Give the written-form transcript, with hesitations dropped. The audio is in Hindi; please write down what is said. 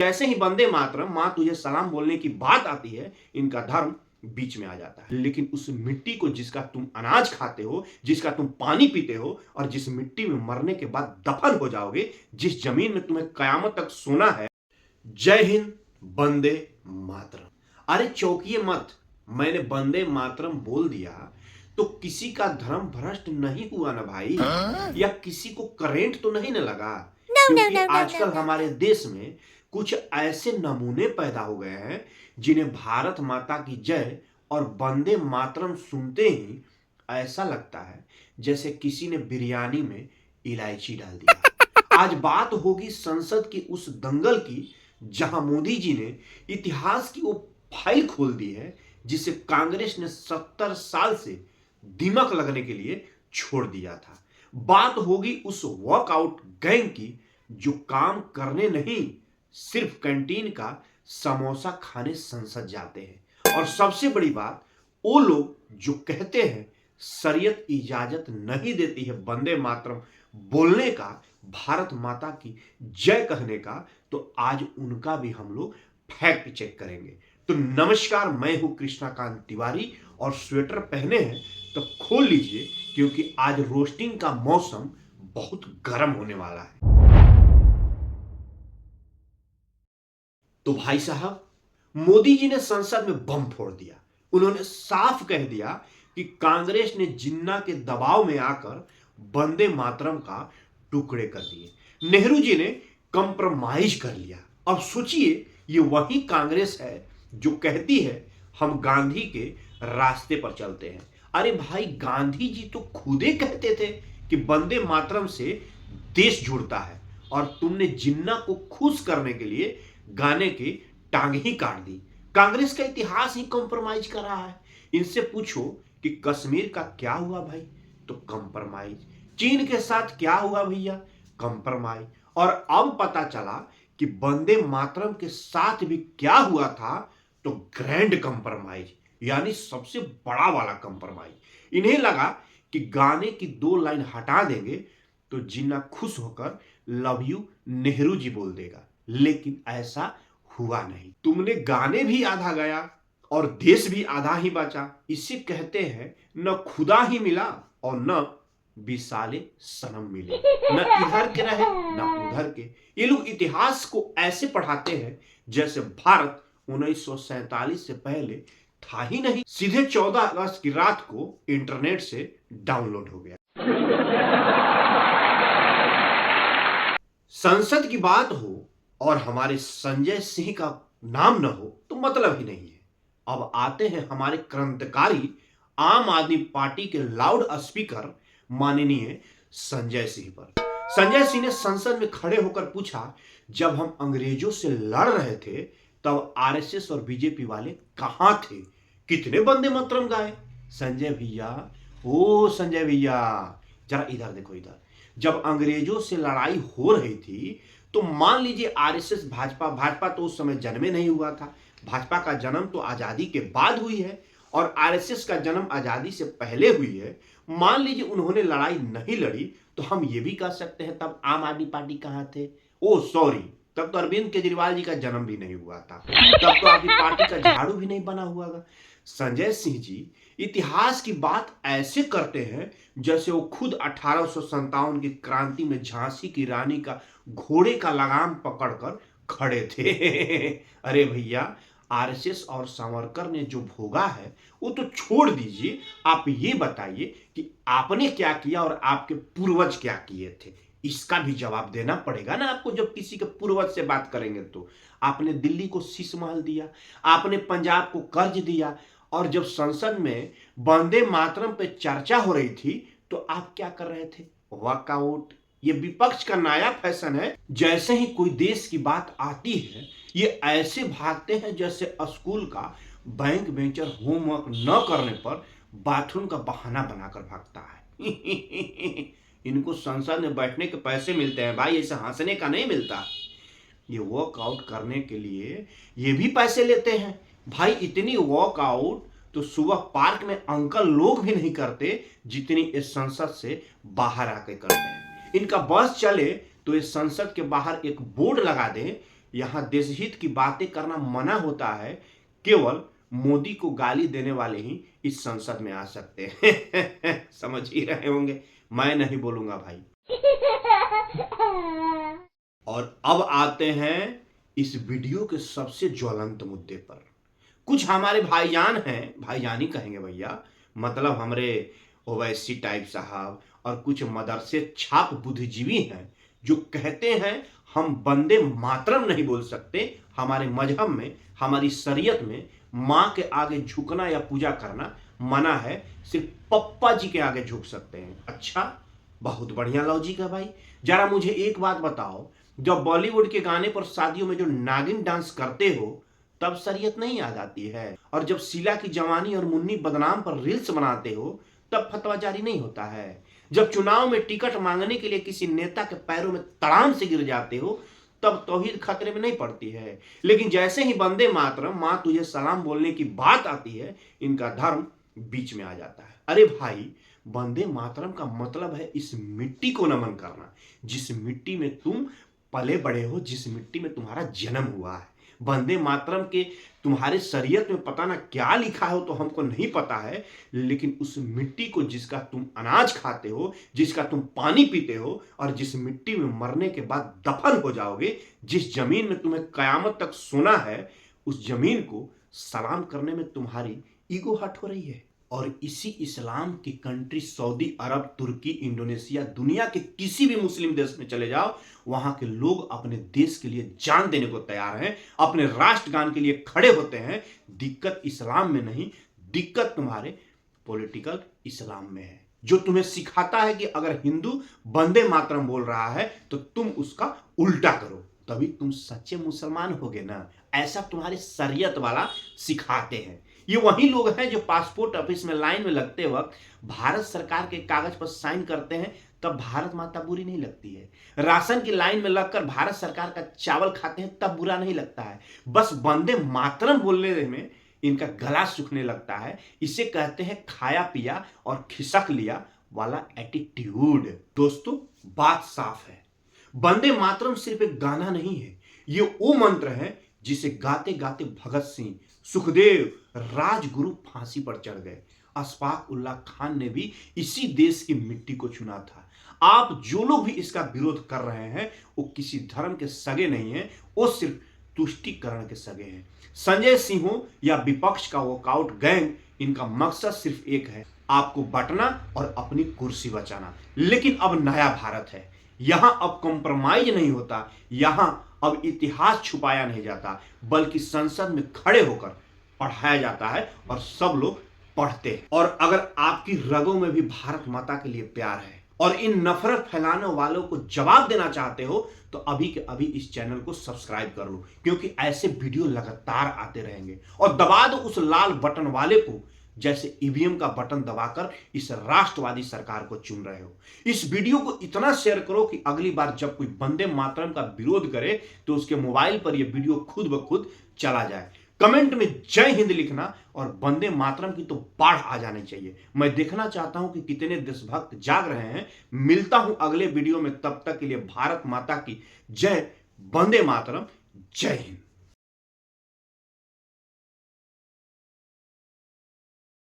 जैसे ही वंदे मातरम मां तुझे सलाम बोलने की बात आती है, इनका धर्म बीच में आ जाता है। लेकिन उस मिट्टी को जिसका तुम अनाज खाते हो, जिसका तुम पानी पीते हो और जिस मिट्टी में मरने के बाद दफन हो जाओगे, जिस जमीन में तुम्हें कयामत तक सोना है, जय हिंद, वंदे मातरम। अरे चौंकिए मत, मैंने वंदे मातरम बोल दिया तो किसी का धर्म भ्रष्ट नहीं हुआ ना भाई, या किसी को करेंट तो नहीं ना लगा। क्योंकि आजकल हमारे देश में कुछ ऐसे नमूने पैदा हो गए हैं जिन्हें भारत माता की जय और वंदे मातरम सुनते ही ऐसा लगता है जैसे किसी ने बिरयानी में इलायची डाल दिया। आज बात होगी संसद की उस दंगल की जहां मोदी जी ने इतिहास की वो फाइल खोल दी है जिसे कांग्रेस ने 70 साल से दिमक लगने के लिए छोड़ दिया था। बात होगी उस वॉकआउट गैंग की जो काम करने नहीं, सिर्फ कैंटीन का समोसा खाने संसद जाते हैं। और सबसे बड़ी बात, वो लोग जो कहते हैं शरीयत इजाजत नहीं देती है वंदे मातरम बोलने का, भारत माता की जय कहने का, तो आज उनका भी हम लोग फैक्ट चेक करेंगे। तो नमस्कार, मैं हूं कृष्णाकांत तिवारी और स्वेटर पहने हैं तो खोल लीजिए क्योंकि आज रोस्टिंग का मौसम बहुत गर्म होने वाला है। तो भाई साहब, मोदी जी ने संसद में बम फोड़ दिया। उन्होंने साफ कह दिया कि कांग्रेस ने जिन्ना के दबाव में आकर वंदे मातरम का टुकड़े कर दिए। नेहरू जी ने कंप्रोमाइज कर लिया। अब सोचिए, ये वही कांग्रेस है जो कहती है हम गांधी के रास्ते पर चलते हैं। अरे भाई, गांधी जी तो खुद ही कहते थे कि वंदे मातरम से देश जुड़ता है, और तुमने जिन्ना को खुश करने के लिए गाने की टांग ही काट दी। कांग्रेस का इतिहास ही कॉम्प्रोमाइज कर रहा है। इनसे पूछो कि कश्मीर का क्या हुआ भाई, तो कॉम्प्रोमाइज। चीन के साथ क्या हुआ भैया, कॉम्प्रोमाइज। और अब पता चला कि वंदे मातरम के साथ भी क्या हुआ था, तो ग्रैंड कॉम्प्रोमाइज, यानी सबसे बड़ा वाला कॉम्प्रोमाइज। इन्हें लगा कि गाने की 2 लाइन हटा देंगे तो जिन्ना खुश होकर लव यू नेहरू जी बोल देगा, लेकिन ऐसा हुआ नहीं। तुमने गाने भी आधा गया और देश भी आधा ही बचा। इसे कहते हैं न खुदा ही मिला और न विसाले सनम मिले, न इधर के रहे न उधर के। ये लोग इतिहास को ऐसे पढ़ाते हैं जैसे भारत 1947 से पहले था ही नहीं। सीधे 14 अगस्त की रात को इंटरनेट से डाउनलोड हो गया। संसद की बात हो और हमारे संजय सिंह का नाम न हो तो मतलब ही नहीं है। अब आते हैं हमारे क्रांतिकारी आम आदमी पार्टी के लाउड स्पीकर माननीय संजय सिंह पर। संजय सिंह ने संसद में खड़े होकर पूछा, जब हम अंग्रेजों से लड़ रहे थे तब आरएसएस और बीजेपी वाले कहां थे, कितने वंदे मातरम गाए? संजय भैया, ओ संजय भैया, जरा इधर देखो इधर। जब अंग्रेजों से लड़ाई हो रही थी तो मान लीजिए आरएसएस भाजपा तो उस समय जन्मे नहीं हुआ था। भाजपा का जन्म तो आजादी के बाद हुई है और आरएसएस का जन्म आजादी से पहले हुई है। मान लीजिए उन्होंने लड़ाई नहीं लड़ी तो हम ये भी कह सकते हैं तब आम आदमी पार्टी कहां थे? ओ सॉरी, तब तो अरविंद केजरीवाल जी का जन्म भी नहीं हुआ था, तब तो आपकी पार्टी का झाड़ू भी नहीं बना हुआ था। संजय सिंह जी इतिहास की बात ऐसे करते हैं जैसे वो खुद 1857 की क्रांति में झांसी की रानी का घोड़े का लगाम पकड़कर खड़े थे। अरे भैया, आरएसएस और सावरकर ने जो भोगा है वो तो छोड़ दीजिए, आप ये बताइए कि आपने क्या किया और आपके पूर्वज क्या किए थे। इसका भी जवाब देना पड़ेगा ना आपको। जब किसी के पूर्वज से बात करेंगे तो आपने दिल्ली को शीश महल दिया, आपने पंजाब को कर्ज दिया, और जब संसद में वंदे मातरम पे चर्चा हो रही थी तो आप क्या कर रहे थे? वॉकआउट। ये विपक्ष का नया फैशन है। जैसे ही कोई देश की बात आती है ये ऐसे भागते हैं जैसे स्कूल का बैंक बेंचर होमवर्क न करने पर बाथरूम का बहाना बनाकर भागता है। इनको संसद में बैठने के पैसे मिलते हैं भाई, ऐसे हंसने का नहीं मिलता। ये वॉकआउट करने के लिए ये भी पैसे लेते हैं भाई। इतनी वॉकआउट तो सुबह पार्क में अंकल लोग भी नहीं करते जितनी इस संसद से बाहर आके करते हैं। इनका बस चले तो इस संसद के बाहर एक बोर्ड लगा दें यहाँ देशहित की बातें करना मना होता है। केवल मोदी को गाली देने वाले ही इस संसद में आ सकते हैं। समझ ही रहे होंगे, मैं नहीं बोलूंगा भाई। और अब आते हैं इस वीडियो के सबसे ज्वलंत मुद्दे पर। कुछ हमारे भाईजान हैं, भाईजान ही कहेंगे भैया, मतलब हमारे ओवैसी टाइप साहब और कुछ मदरसे छाप बुद्धिजीवी हैं जो कहते हैं हम वंदे मातरम नहीं बोल सकते, हमारे मजहब में, हमारी शरीयत में मां के आगे झुकना या पूजा करना मना है, सिर्फ पप्पा जी के आगे झुक सकते हैं। अच्छा, बहुत बढ़िया लॉजिक है भाई। जरा मुझे एक बात बताओ, जब बॉलीवुड के गाने पर शादियों में जो नागिन डांस करते हो तब शरीयत नहीं याद आती है, और जब शीला की जवानी और मुन्नी बदनाम पर रील्स बनाते हो तब फतवा जारी नहीं होता है, जब चुनाव में टिकट मांगने के लिए किसी नेता के पैरों में तड़ाम से गिर जाते हो तब तौहीद खतरे में नहीं पड़ती है, लेकिन जैसे ही वंदे मातरम मां तुझे सलाम बोलने की बात आती है इनका धर्म बीच में आ जाता है। अरे भाई, वंदे मातरम का मतलब है इस मिट्टी को नमन करना जिस मिट्टी में तुम पले बड़े हो, जिस मिट्टी में तुम्हारा जन्म हुआ है। वंदे मातरम के तुम्हारे शरीयत में पता ना क्या लिखा हो तो हमको नहीं पता है, लेकिन उस मिट्टी को जिसका तुम अनाज खाते हो, जिसका तुम पानी पीते हो और जिस मिट्टी में मरने के बाद दफन हो जाओगे, जिस जमीन में तुम्हें कयामत तक सोना है, उस जमीन को सलाम करने में तुम्हारी ईगो हर्ट हो रही है। और इसी इस्लाम की कंट्री सऊदी अरब, तुर्की, इंडोनेशिया, दुनिया के किसी भी मुस्लिम देश में चले जाओ, वहां के लोग अपने देश के लिए जान देने को तैयार हैं, अपने राष्ट्रगान के लिए खड़े होते हैं। दिक्कत इस्लाम में नहीं, दिक्कत तुम्हारे पॉलिटिकल इस्लाम में है, जो तुम्हें सिखाता है कि अगर हिंदू वंदे मातरम बोल रहा है तो तुम उसका उल्टा करो, तभी तुम सच्चे मुसलमान होगे ना। ऐसा तुम्हारे शरीयत वाला सिखाते हैं। ये वही लोग हैं जो पासपोर्ट ऑफिस में लाइन में लगते वक्त भारत सरकार के कागज पर साइन करते हैं तब भारत माता बुरी नहीं लगती है, राशन की लाइन में लगकर भारत सरकार का चावल खाते हैं तब बुरा नहीं लगता है, बस वंदे मातरम बोलने में इनका गला सूखने लगता है। इसे कहते हैं खाया पिया और खिसक लिया वाला एटीट्यूड। दोस्तों, बात साफ है, वंदे मातरम सिर्फ एक गाना नहीं है, ये वो मंत्र है जिसे गाते गाते भगत सिंह, सुखदेव, राजगुरु फांसी पर चढ़ गए। अशफाक उल्लाह खान ने भी इसी देश की मिट्टी को चुना था। आप जो लोग भी इसका विरोध कर रहे हैं वो किसी धर्म के सगे नहीं हैं, वो सिर्फ तुष्टीकरण के सगे हैं। संजय सिंह हो या विपक्ष का वॉकआउट गैंग, इनका मकसद सिर्फ एक है, आपको बांटना और अपनी कुर्सी बचाना। लेकिन अब नया भारत है, यहां अब कॉम्प्रोमाइज नहीं होता, यहां अब इतिहास छुपाया नहीं जाता, बल्कि संसद में खड़े होकर पढ़ाया जाता है और सब लोग पढ़ते हैं। और अगर आपकी रगों में भी भारत माता के लिए प्यार है और इन नफरत फैलाने वालों को जवाब देना चाहते हो तो अभी के अभी इस चैनल को सब्सक्राइब कर लो, क्योंकि ऐसे वीडियो लगातार आते रहेंगे। और दबा दो उस लाल बटन वाले को जैसे ईवीएम का बटन दबाकर इस राष्ट्रवादी सरकार को चुन रहे हो। इस वीडियो को इतना शेयर करो कि अगली बार जब कोई वंदे मातरम का विरोध करे तो उसके मोबाइल पर यह वीडियो खुद ब खुद चला जाए। कमेंट में जय हिंद लिखना और वंदे मातरम की तो बाढ़ आ जानी चाहिए। मैं देखना चाहता हूं कि कितने देशभक्त जाग रहे हैं। मिलता हूं अगले वीडियो में, तब तक के लिए भारत माता की जय, वंदे मातरम, जय हिंद।